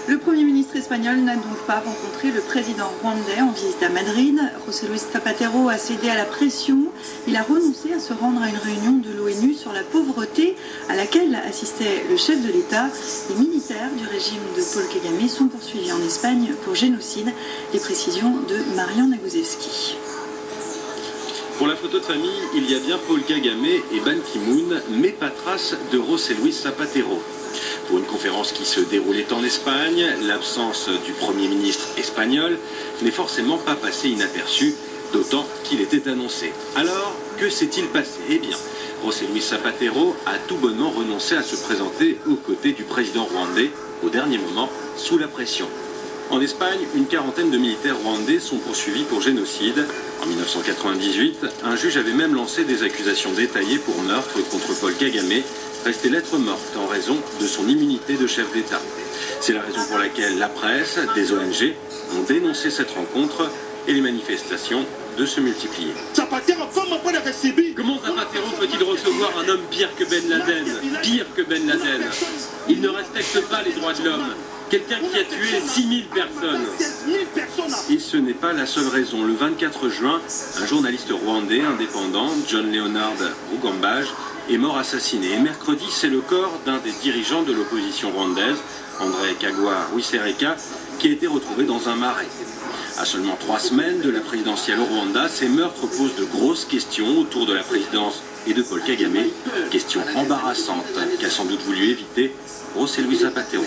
Le Premier ministre espagnol n'a donc pas rencontré le président rwandais en visite à Madrid. José Luis Zapatero a cédé à la pression. Il a renoncé à se rendre à une réunion de l'ONU sur la pauvreté à laquelle assistait le chef de l'État. Les militaires du régime de Paul Kagame sont poursuivis en Espagne pour génocide. Les précisions de Marian Naguzewski. Pour la photo de famille, il y a bien Paul Kagame et Ban Ki-moon, mais pas trace de José Luis Zapatero. Pour une conférence qui se déroulait en Espagne, l'absence du Premier ministre espagnol n'est forcément pas passée inaperçue, d'autant qu'il était annoncé. Alors, que s'est-il passé? Eh bien, José Luis Zapatero a tout bonnement renoncé à se présenter aux côtés du président rwandais au dernier moment, sous la pression. En Espagne, une quarantaine de militaires rwandais sont poursuivis pour génocide. En 1998, un juge avait même lancé des accusations détaillées pour meurtre contre Paul Kagame, resté lettre morte en raison de son immunité de chef d'État. C'est la raison pour laquelle la presse, des ONG, ont dénoncé cette rencontre et les manifestations de se multiplier. Comment Zapatero peut-il recevoir un homme pire que Ben Laden? Pire que Ben Laden. Il ne respecte pas les droits de l'homme. Quelqu'un qui a tué 6000 personnes. Et ce n'est pas la seule raison. Le 24 juin, un journaliste rwandais indépendant, John Leonard Rugambage, est mort assassiné. Et mercredi, c'est le corps d'un des dirigeants de l'opposition rwandaise, André Kagwa Rwisereka, qui a été retrouvé dans un marais. À seulement 3 semaines de la présidentielle au Rwanda, ces meurtres posent de grosses questions autour de la présidence et de Paul Kagame, questions embarrassantes qu'a sans doute voulu éviter José Luis Zapatero.